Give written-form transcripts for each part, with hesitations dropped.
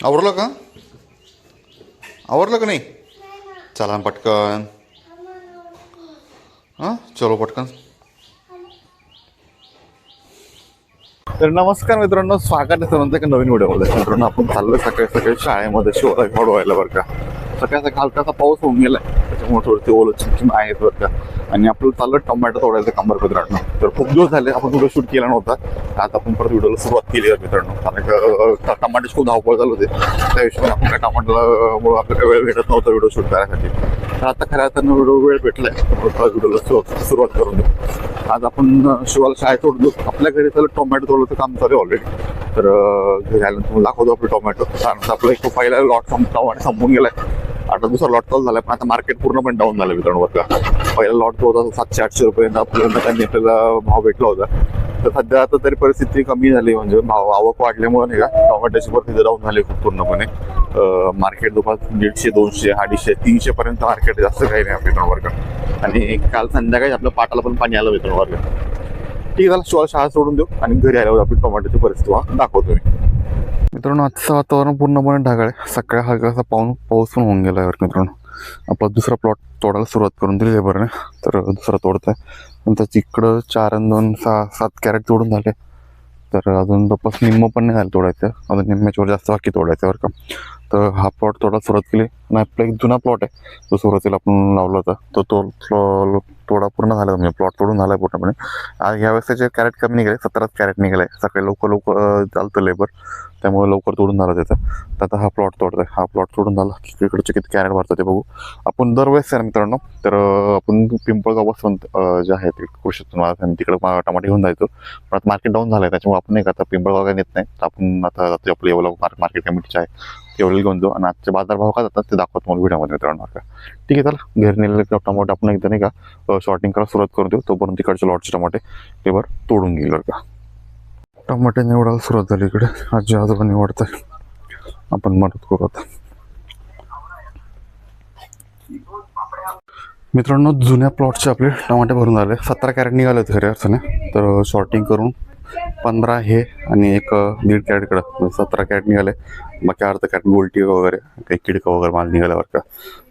आवरलं का? आवरलं का नाही? चला पटकन. हां चलो पटकन. तर नमस्कार मित्रांनो, स्वागत आहे तुमचं एका नवीन व्हिडिओमध्ये. मित्रांनो आपण चाललोय सकाळी सकाळी शाळेमध्ये शिवाय व्हायला बरं का. सकाळी सकाळी हलकासा पाऊस होऊन गेलाय, त्याच्यामुळे थोडं ओलं चिमचिम आहेत बरं का. आणि आपलं चाललं टोमॅटो तोडायचं काम बरं मित्रांनो. तर खूप दिवस झाले आपण व्हिडिओ शूट केला नव्हता. आता आपण परत व्हिडिओला सुरुवात केली आहे मित्रांनो. कारण टमाट्याची खूप धावपळ चालू होते, त्या हिशोबाने आपण काय टमाट्याला आपल्याला वेळ भेटत नव्हता व्हिडिओ शूट करायसाठी. तर आता खऱ्या अर्थानं व्हिडिओ वेळ भेटलाय, व्हिडिओला सुरुवात करून देऊ. आज आपण शिवाला शाळेत सोडलो. आपल्या घरी त्याला टोमॅटो तोडलं काम चालू आहे ऑलरेडी. तर घरी आल्यानंतर तुम्हाला दाखवतो आपले टोमॅटो. कारण आपला एक पहिला लॉट संपून गेलाय, आता दुसरा लॉट चालू झालाय. पण आता मार्केट पूर्णपणे डाऊन झालं मित्रांनो बरं का. पहिला लॉट जो होता 700-800 रुपये त्यांनी आपल्याला भाव भेटला होता. तर सध्या आता तरी परिस्थिती कमी झाली, म्हणजे भाव आवक वाढल्यामुळे नाही का टोमॅटोची परिस्थिती डाऊन झाली खूप पूर्णपणे. मार्केट दुपार 150, 200, 250, 300 पर्यंत मार्केट, जास्त काही नाही आपल्या बरं का. आणि काल संध्याकाळी आपल्या पाटाला पण पाणी आलं मित्रांनो बरं का. ठीक आहे, चला शाळा सोडून देऊ आणि घरी आल्यावर आपली टोमॅटोची परिस्थिती दाखवतो मी. मित्रांनो आजचं वातावरण पूर्णपणे ढगाळ आहे. सकाळी हलकासा पाऊस पण होऊन गेला आहे मित्रांनो. आपला दुसरा प्लॉट तोडायला सुरुवात करून दिली आहे बरं. तर दुसरा तोडतोय, पण त्याच्या इकडं 4 आणि 2 6-7 कॅरेट तोडून झाले. तर अजून जवळपास निम्म पण नाही झालं तोडायचं, अजून निम्म्याच्यावर जास्त बाकी तोडायचं बरं का. तर हा प्लॉट तोडायला सुरुवात केली. आणि आपला एक जुना प्लॉट आहे, तो सुरुवातीला आपण लावला होता, तो तोडा पूर्ण झाला. म्हणजे प्लॉट तोडून झाला आहे पूर्णपणे. आज ह्यावेळेस त्याचे कॅरेट कमी निघाले, 17 कॅरेट निघाले. सकाळी लवकर चालतं लेबर, त्यामुळे लवकर तोडून झाला त्याचा. तर आता हा प्लॉट तोडतोय. हा प्लॉट तोडून झाला की इकडचे किती कॅरेट भरतात ते बघू आपण दरवेळेस आहे मित्रांनो. तर आपण पिंपळगाव वसंत जे आहे ते कृषी तिकडे टमाटे घेऊन जायचो. पण आता मार्केट डाऊन झालं आहे, त्याच्यामुळे आपण नाही का आता पिंपळगाव काय नेत नाही. तर आपण आता आपलं एवढं मार्केट कमिटीचे आहे तेवढे घेऊन जाऊ. आणि आजचे बाजारभाव काय जातात ते दाखवतो मला व्हिडिओमध्ये मित्रांनो का. ठीक आहे, चला घरी नेलेले टमाटे आपण एकदा नाही का शॉर्टिंग करायला सुरुवात करून देऊ. तोपर्यंत तिकडचे लॉटचे टमाटे ते बरं तोडून घेईल बरं का. टमाटे निवडायला सुरुवात झाली इकडे. आजी आजोबा निवडत आहे, आपण मदत करू आता. मित्रांनो जुन्या प्लॉटचे आपले टमाटे भरून झाले. 17 कॅरेट निघाले होते खऱ्या अर्थाने. तर शॉर्टिंग करून 15 हे आणि एक 1.5 कॅरेट इकडं 17 कॅरेट निघाले. बाकी अर्धा कॅरेट गोल्टी वगैरे काही किडका वगैरे माल निघाला बरं का.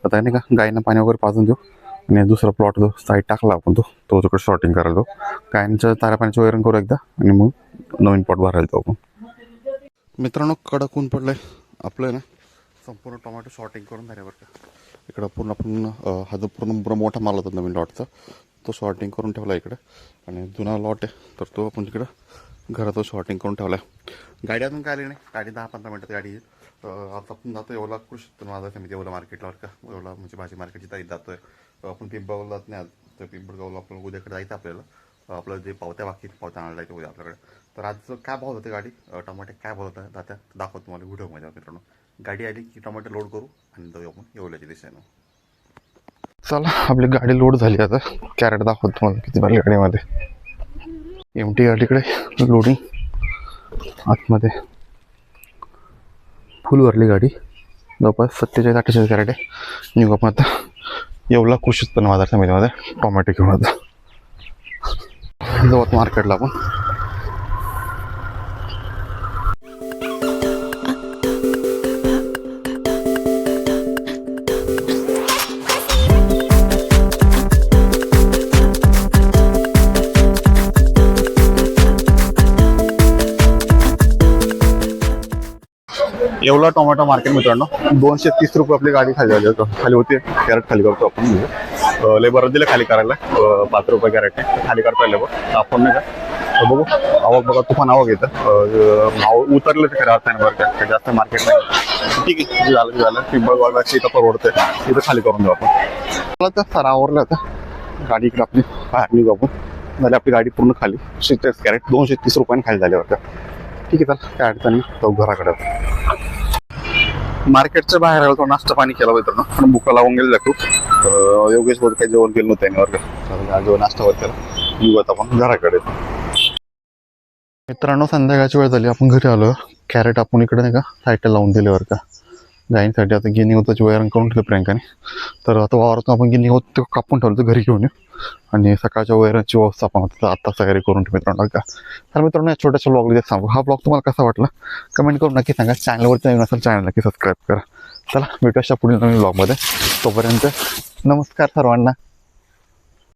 आता नाही का गायनं पाणी वगैरे पाजून देऊ. आणि दुसरा प्लॉट जो साईड टाकला आपण तो तिकडे शॉर्टिंग करायला जाऊ. गायनच्या ताऱ्या पाण्याचं वैरण करू एकदा, आणि मग नवीन प्लॉट भरायला जाऊ आपण. मित्रांनो कडक ऊन पडलंय आपलं ना. संपूर्ण टोमॅटो शॉर्टिंग करून झाले बरं का. इकडं पूर्ण हा जो पूर्ण मोठा माल होता नवीन लॉटचा, तो शॉर्टिंग करून ठेवला इकडे. आणि जुना लॉट आहे तर तो आपण तिकडं घरात शॉर्टिंग करून ठेवला आहे. गाडी अजून काय आली नाही, गाडी 10-15 मिनिटात गाडी येईल. आता आपण जातो एवढा कृषी माझा समिती एवढा मार्केटला बरं का. एवढा म्हणजे भाजी मार्केटची तारीख जातोय आपण. पिंपळगावला जात नाही आज, तर पिंपळगावला आपण उद्याकडे जायचं आपल्याला. आपलं जे पावत्या आणायला जायचं उद्या आपल्याकडे. तर आज काय भाव होते गाडी टमाटे काय भाव होता जात्या दाखवतो तुम्हाला व्हिडिओमध्ये मित्रांनो. गाडी आली की टमाटे लोड करू आणि जाऊ आपण येवल्याच्या दिशेनं. चला आपली गाडी लोड झाली. आता कॅरेट दाखवतो तुम्हाला किती भरली गाडीमध्ये. एमटी गाडीकडे लोडिंग आतमध्ये फुल भरली गाडी. जवळपास 47-48 कॅरेट आहे. निघू आपण आता येवला कृषी उत्पन्न बाजार समितीमध्ये टोमॅटो घेऊन. आता जाऊ मार्केटला आपण. येवला टोमॅटो मार्केट मित्रांनो. 230 रुपये आपली गाडी खाली होती. कॅरेट खाली करतो आपण. म्हणजे लेबर दिलं खाली करायला 5 रुपये कॅरेट खाली करता लेबर आपण नाही का. बघू आवक बघा, तुफान आवक येतं. भाव उतरले तर खरं अर्थाने बरं का, जास्त मार्केट नाही. ठीक आहे, झालं पिंपळगावची इथं परवडते, इथं खाली करून देऊ आपण. मला तर सारा आवरलं आता. गाडी इकडे आपली बाहेर निघू आपण. झाली आपली गाडी पूर्ण खाली. 46 कॅरेट 230 रुपयांनी खाली झाले बरं का. ठीक आहे, चला काय अडचण नाही, जाऊ घराकडे. मार्केटच्या बाहेर आलो, तो नाश्ता पाणी केला मित्रांनो. पण भुका लावून गेलेला खूप. योगेश बोल काही जेवण केलं नव्हतं त्याने बरं का. जेवण नाश्ता वगैरे केला. निघू आता आपण घराकडे. मित्रांनो संध्याकाळची वेळ झाली, आपण घरी आलो. कॅरेट आपण इकडे नाही का साईडला लावून दिले बरं का. गायींसाठी आता गिनी होताची वैरण करून ठेवलं प्रियंकाने. तर आता वावरातून आपण गिनी होत ते कापून ठेवलं तर घरी घेऊन येऊ आणि सकाळच्या वैरणची व्यवस्था आपण आता तयारी करून ठेवू मित्रांनो का. तर मित्रांनो या छोट्याशा ब्लॉगमध्ये सांगू, हा ब्लॉग तुम्हाला कसा वाटला कमेंट करून नक्की सांगा. चॅनलवरती नवीन असेल चॅनल नक्की सबस्क्राईब करा. चला भेटूया पुढील नवीन ब्लॉगमध्ये. तोपर्यंत नमस्कार सर्वांना.